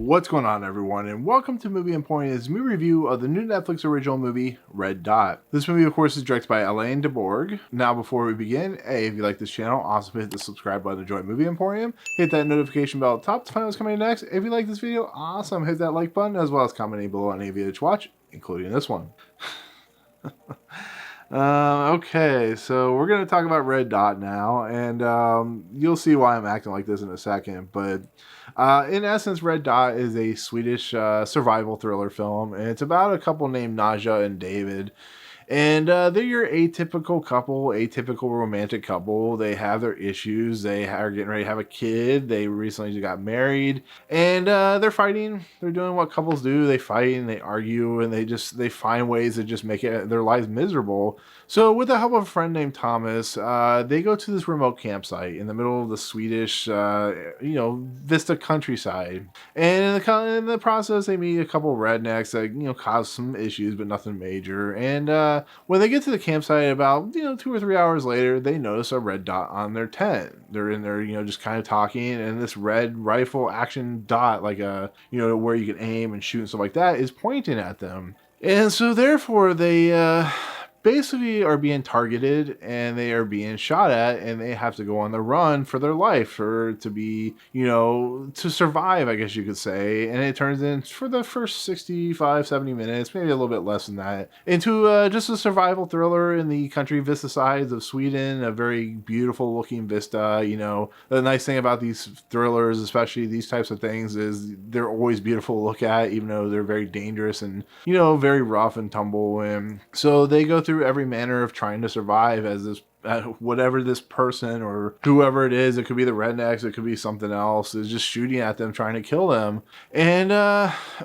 What's going on, everyone, and welcome to Movie Emporium's movie review of the new Netflix original movie, Red Dot. This movie, of course, is directed by Alain Darborg. Now, before we begin, if you like this channel, also hit the subscribe button to join Movie Emporium. Hit that notification bell at the top to find out what's coming next. If you like this video, awesome, hit that like button, as well as commenting below on any video to watch, including this one. Okay, so we're going to talk about Red Dot now, and you'll see why I'm acting like this in a second, but in essence, Red Dot is a Swedish survival thriller film, and it's about a couple named Naja and David. And they're your atypical couple, atypical romantic couple. They have their issues. They are getting ready to have a kid. They recently just got married. And they're fighting. They're doing what couples do. They fight and they argue and they find ways to just make their lives miserable. So with the help of a friend named Thomas, they go to this remote campsite in the middle of the Swedish, Vista countryside. And in the process, they meet a couple rednecks that, cause some issues, but nothing major. And when they get to the campsite about 2 or 3 hours later, they notice a red dot on their tent. They're in there, just kind of talking, and this red rifle action dot, like where you can aim and shoot and stuff like that, is pointing at them. And so therefore they basically are being targeted and they are being shot at, and they have to go on the run for their life to be, to survive, I guess you could say. And it turns in, for the first 65, 70 minutes, maybe a little bit less than that, into just a survival thriller in the country vista sides of Sweden, a very beautiful looking vista. The nice thing about these thrillers, especially these types of things, is they're always beautiful to look at, even though they're very dangerous and, very rough and tumble. And so they go through every manner of trying to survive as this whatever this person or whoever it is, it could be the rednecks, it could be something else, is just shooting at them, trying to kill them. And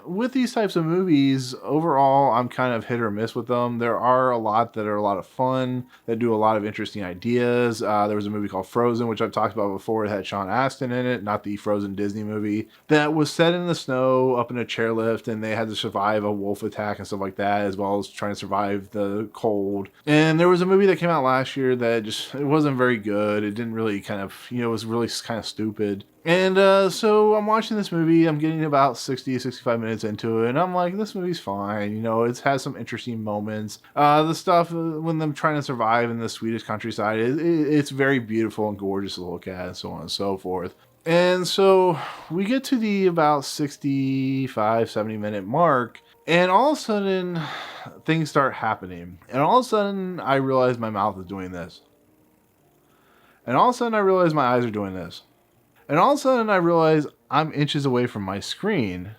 with these types of movies, overall, I'm kind of hit or miss with them. There are a lot that are a lot of fun, that do a lot of interesting ideas. There was a movie called Frozen, which I've talked about before. It had Sean Astin in it, not the Frozen Disney movie, that was set in the snow up in a chairlift, and they had to survive a wolf attack and stuff like that, as well as trying to survive the cold. And there was a movie that came out last year that it wasn't very good. It didn't really it was really kind of stupid. And so I'm watching this movie. I'm getting about 60, 65 minutes into it, and I'm like, this movie's fine. It has some interesting moments. The stuff when them trying to survive in the Swedish countryside, it's very beautiful and gorgeous to look at, and so on and so forth. And so we get to the about 65, 70 minute mark, and all of a sudden things start happening. And all of a sudden I realize my mouth is doing this. And all of a sudden I realize my eyes are doing this. And all of a sudden I realize I'm inches away from my screen.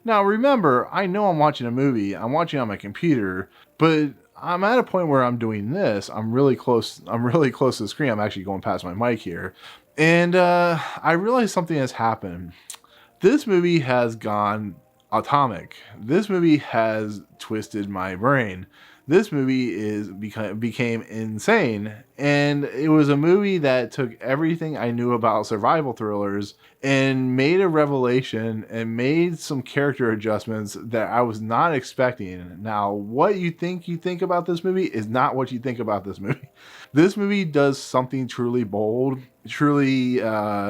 Now remember, I know I'm watching a movie. I'm watching on my computer, but I'm at a point where I'm doing this. I'm really close to the screen. I'm actually going past my mic here. And I realize something has happened. This movie has gone atomic. This movie has twisted my brain. This movie became insane. And it was a movie that took everything I knew about survival thrillers and made a revelation and made some character adjustments that I was not expecting. Now, what you think about this movie is not what you think about this movie. This movie does something truly bold, truly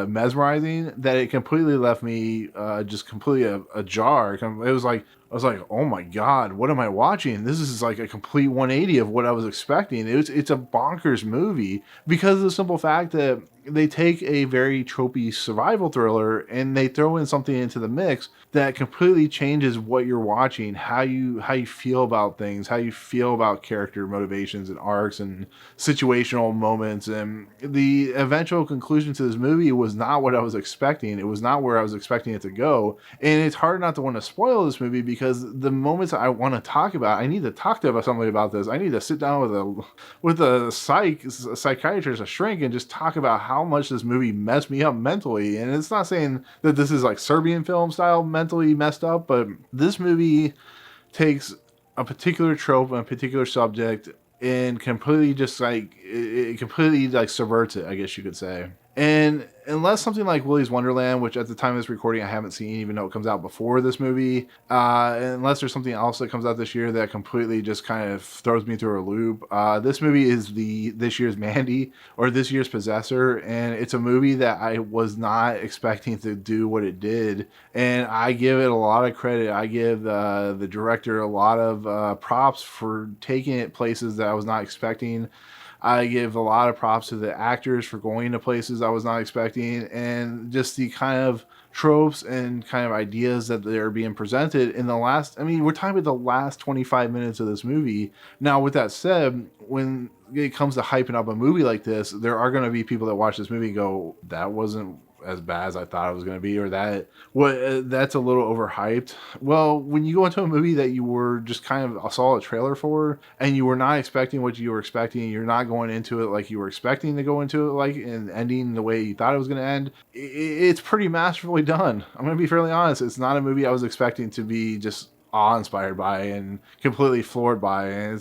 mesmerizing, that it completely left me just completely ajar. It was like, I was like, oh my God, what am I watching? This is like a complete 180 of what I was expecting. It's a bonkers movie because of the simple fact that they take a very tropey survival thriller and they throw in something into the mix that completely changes what you're watching, how you feel about things, how you feel about character motivations and arcs and situational moments. And the eventual conclusion to this movie was not what I was expecting. It was not where I was expecting it to go. And it's hard not to want to spoil this movie because the moments I want to talk about, I need to talk to somebody about this. I need to sit down with a psychiatrist, a shrink, and just talk about how much this movie messed me up mentally. And it's not saying that this is like Serbian film style mentally messed up, but this movie takes a particular trope and a particular subject and completely just it completely subverts it, I guess you could say. And unless something like Willy's Wonderland, which at the time of this recording I haven't seen, even though it comes out before this movie, unless there's something else that comes out this year that completely just kind of throws me through a loop, this movie is this year's Mandy, or this year's Possessor, and it's a movie that I was not expecting to do what it did, and I give it a lot of credit. I give the director a lot of props for taking it places that I was not expecting. I give a lot of props to the actors for going to places I was not expecting, and just the kind of tropes and kind of ideas that they're being presented in the last, I mean, we're talking about the last 25 minutes of this movie. Now, with that said, when it comes to hyping up a movie like this, there are going to be people that watch this movie and go, that wasn't as bad as I thought it was going to be, or that's a little overhyped. Well, when you go into a movie that you were just kind of saw a trailer for, and you were not expecting what you were expecting, you're not going into it like you were expecting to go into it, like, and ending the way you thought it was going to end, it's pretty masterfully done. I'm going to be fairly honest. It's not a movie I was expecting to be just awe-inspired by and completely floored by, and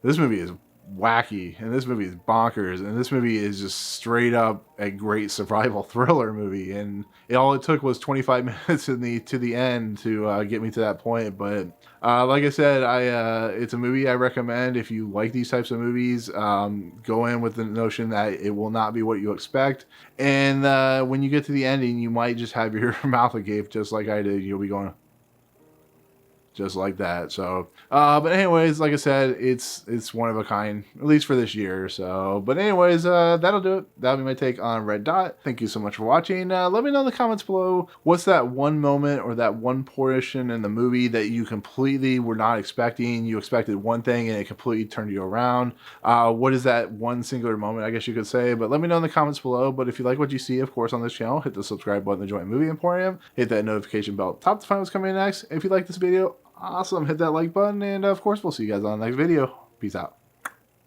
this movie is wacky, and this movie is bonkers, and this movie is just straight up a great survival thriller movie, and all it took was 25 minutes to the end to get me to that point. But like I said, it's a movie I recommend if you like these types of movies. Go in with the notion that it will not be what you expect, and when you get to the ending, you might just have your mouth agape just like I did. You'll be going just like that. So but anyways, like I said, it's one of a kind, at least for this year. So but anyways, that'll do it. That'll be my take on Red Dot. Thank you so much for watching. Let me know in the comments below, what's that one moment or that one portion in the movie that you completely were not expecting. You expected one thing and it completely turned you around. What is that one singular moment, I guess you could say? But let me know in the comments below. But if you like what you see, of course, on this channel, hit the subscribe button to join Movie Emporium, hit that notification bell top to find what's coming next. If you like this video, awesome, hit that like button, and of course we'll see you guys on the next video. Peace out.